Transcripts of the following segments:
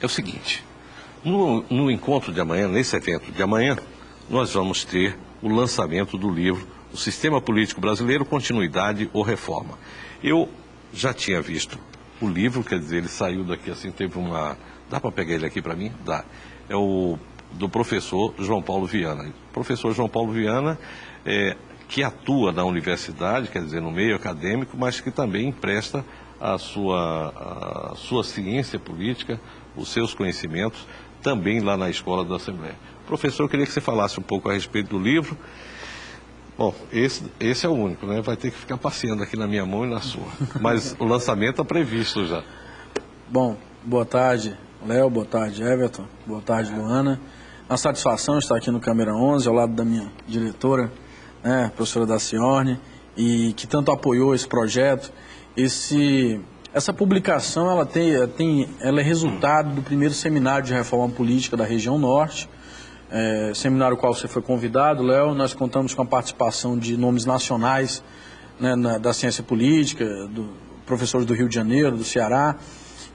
é o seguinte, no encontro de amanhã, nesse evento de amanhã, nós vamos ter o lançamento do livro O Sistema Político Brasileiro, Continuidade ou Reforma. Eu já tinha visto o livro, quer dizer, ele saiu daqui assim, teve uma... Dá para pegar ele aqui para mim? Dá. É o do professor João Paulo Viana. O professor João Paulo Viana, que atua na universidade, quer dizer, no meio acadêmico, mas que também empresta a sua ciência política, os seus conhecimentos, também lá na Escola da Assembleia. Professor, eu queria que você falasse um pouco a respeito do livro. Bom, esse é o único, né? Vai ter que ficar passeando aqui na minha mão e na sua. Mas o lançamento está previsto já. Bom, boa tarde, Léo, boa tarde, Everton, boa tarde, Luana. Uma satisfação estar aqui no Câmera 11, ao lado da minha diretora, né, a professora Daciorne, e que tanto apoiou esse projeto. Essa publicação ela é resultado do primeiro seminário de reforma política da região norte, seminário ao qual você foi convidado, Léo. Nós contamos com a participação de nomes nacionais, né, da ciência política, professores do Rio de Janeiro, do Ceará,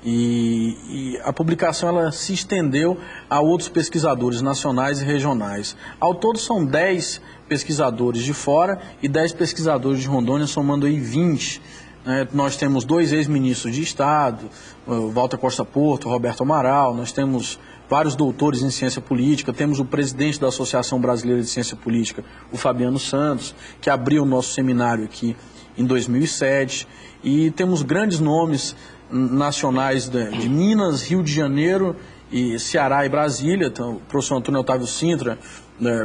e a publicação ela se estendeu a outros pesquisadores nacionais e regionais. Ao todo são 10 pesquisadores de fora e 10 pesquisadores de Rondônia, somando aí 20. Nós temos 2 ex-ministros de Estado, o Walter Costa Porto, o Roberto Amaral, nós temos vários doutores em ciência política, temos o presidente da Associação Brasileira de Ciência Política, o Fabiano Santos, que abriu o nosso seminário aqui em 2007, e temos grandes nomes nacionais de Minas, Rio de Janeiro, e Ceará e Brasília. Então, o professor Antônio Otávio Sintra,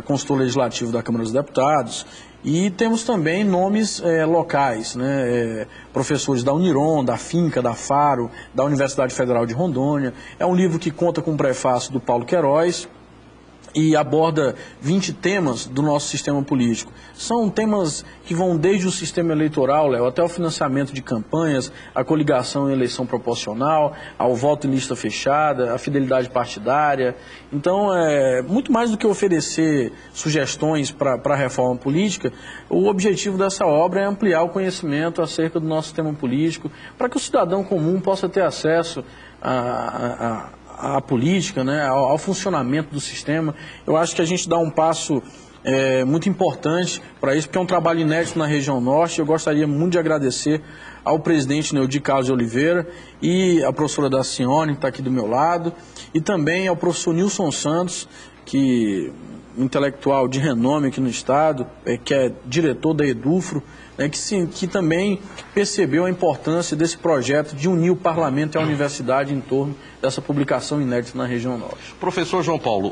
consultor legislativo da Câmara dos Deputados, e temos também nomes locais, né, professores da Uniron, da Finca, da Faro, da Universidade Federal de Rondônia. É um livro que conta com um prefácio do Paulo Queiroz e aborda 20 temas do nosso sistema político. São temas que vão desde o sistema eleitoral, Léo, até o financiamento de campanhas, a coligação em eleição proporcional, ao voto em lista fechada, a fidelidade partidária. Então, muito mais do que oferecer sugestões para a reforma política, o objetivo dessa obra é ampliar o conhecimento acerca do nosso sistema político, para que o cidadão comum possa ter acesso à política, né, ao funcionamento do sistema. Eu acho que a gente dá um passo muito importante para isso, porque é um trabalho inédito na região norte. Eu gostaria muito de agradecer ao presidente Neudi Carlos de Oliveira e à professora Daciorne, que está aqui do meu lado, e também ao professor Nilson Santos, intelectual de renome aqui no estado, que é diretor da Edufro, que também percebeu a importância desse projeto de unir o parlamento e a universidade em torno dessa publicação inédita na região norte. Professor João Paulo,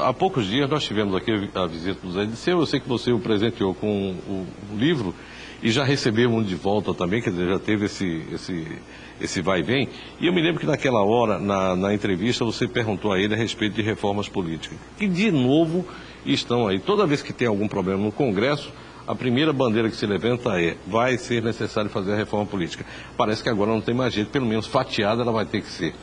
há poucos dias nós tivemos aqui a visita do Zé Disseu. Eu sei que você o presenteou com o livro e já recebeu um de volta também, quer dizer, já teve esse vai e vem. E eu me lembro que naquela hora, na entrevista, você perguntou a ele a respeito de reformas políticas. E de novo estão aí. Toda vez que tem algum problema no Congresso, a primeira bandeira que se levanta vai ser necessário fazer a reforma política. Parece que agora não tem mais jeito, pelo menos fatiada ela vai ter que ser.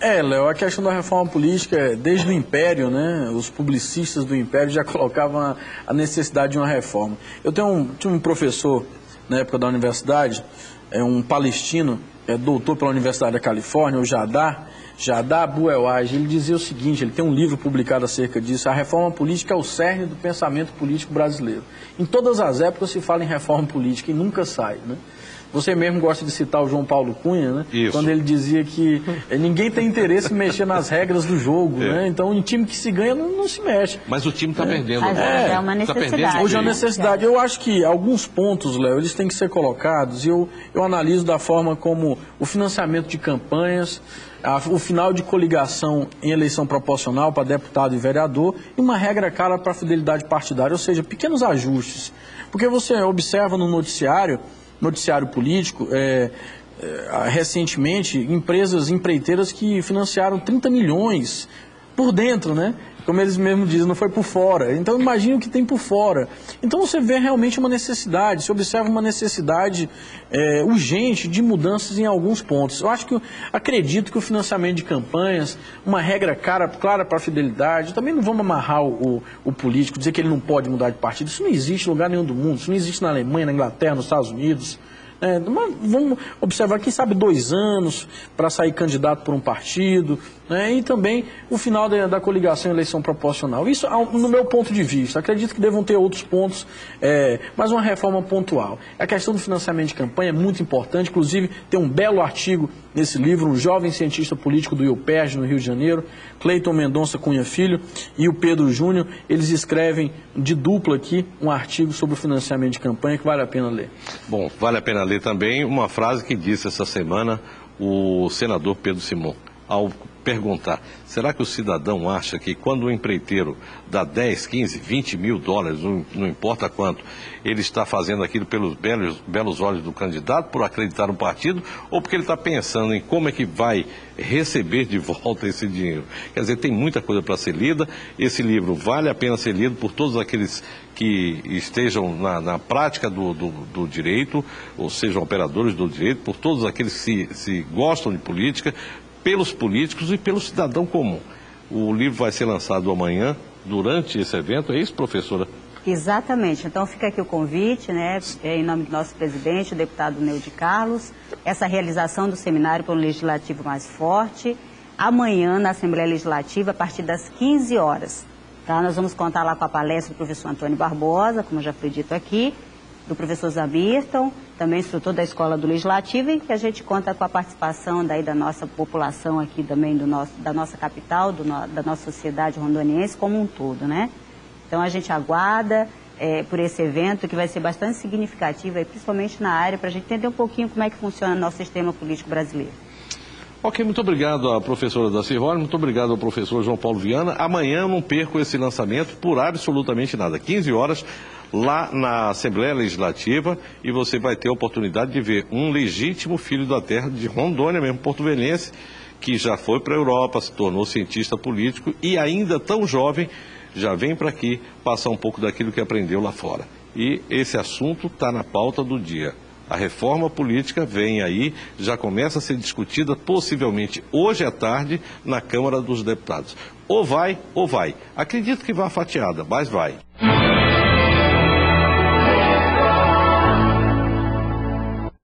Léo, a questão da reforma política, desde o Império, né, os publicistas do Império já colocavam a necessidade de uma reforma. Eu tinha um professor, na época da universidade, um palestino, doutor pela Universidade da Califórnia, o Jadá Abu Elhaj. Ele dizia o seguinte, ele tem um livro publicado acerca disso: a reforma política é o cerne do pensamento político brasileiro. Em todas as épocas se fala em reforma política e nunca sai, né? Você mesmo gosta de citar o João Paulo Cunha, né? Isso. Quando ele dizia que ninguém tem interesse em mexer nas regras do jogo, né? Então, em time que se ganha, não se mexe. Mas o time está perdendo. Mas é uma necessidade. Hoje é uma necessidade. Eu acho que alguns pontos, Léo, eles têm que ser colocados, e eu analiso da forma como o financiamento de campanhas, o final de coligação em eleição proporcional para deputado e vereador, e uma regra cara para a fidelidade partidária, ou seja, pequenos ajustes. Porque você observa no noticiário político, recentemente, empreiteiras que financiaram 30 milhões por dentro, né? Como eles mesmos dizem, não foi por fora. Então, imagine o que tem por fora. Então, você vê realmente uma necessidade, se observa uma necessidade urgente de mudanças em alguns pontos. Eu acredito que o financiamento de campanhas, uma regra clara para a fidelidade, também não vamos amarrar o político, dizer que ele não pode mudar de partido. Isso não existe em lugar nenhum do mundo. Isso não existe na Alemanha, na Inglaterra, nos Estados Unidos. Vamos observar, quem sabe 2 anos para sair candidato por um partido, né? E também o final da coligação em eleição proporcional. Isso, no meu ponto de vista, acredito que devam ter outros pontos, mas uma reforma pontual. A questão do financiamento de campanha é muito importante, inclusive tem um belo artigo nesse livro, um jovem cientista político do IUPERJ, no Rio de Janeiro, Cleiton Mendonça Cunha Filho e o Pedro Júnior, eles escrevem de dupla aqui um artigo sobre o financiamento de campanha que vale a pena ler. Bom, vale a pena ler também uma frase que disse essa semana o senador Pedro Simon, ao perguntar, será que o cidadão acha que quando o empreiteiro dá 10, 15, 20 mil dólares, não importa quanto, ele está fazendo aquilo pelos belos olhos do candidato, por acreditar no partido, ou porque ele está pensando em como é que vai receber de volta esse dinheiro? Quer dizer, tem muita coisa para ser lida, esse livro vale a pena ser lido por todos aqueles que estejam na prática do direito, ou sejam operadores do direito, por todos aqueles que se gostam de política, pelos políticos e pelo cidadão comum. O livro vai ser lançado amanhã, durante esse evento, é isso, professora? Exatamente. Então fica aqui o convite, né, em nome do nosso presidente, o deputado Neude Carlos, essa realização do seminário para um legislativo mais forte, amanhã na Assembleia Legislativa, a partir das 15 horas. Tá? Nós vamos contar lá com a palestra do professor Antônio Barbosa, como já foi dito aqui, do professor Zamirton, também instrutor da Escola do Legislativo, e que a gente conta com a participação daí da nossa população aqui também, da nossa capital, da nossa sociedade rondoniense como um todo, né? Então a gente aguarda por esse evento que vai ser bastante significativo, aí, principalmente na área, para a gente entender um pouquinho como é que funciona o nosso sistema político brasileiro. Ok, muito obrigado à professora Daci Rony, muito obrigado ao professor João Paulo Viana. Amanhã eu não perco esse lançamento por absolutamente nada. 15 horas, lá na Assembleia Legislativa, e você vai ter a oportunidade de ver um legítimo filho da terra de Rondônia, mesmo porto-velhense, que já foi para a Europa, se tornou cientista político e ainda tão jovem, já vem para aqui passar um pouco daquilo que aprendeu lá fora. E esse assunto está na pauta do dia. A reforma política vem aí, já começa a ser discutida possivelmente hoje à tarde na Câmara dos Deputados. Ou vai, ou vai. Acredito que vá fatiada, mas vai.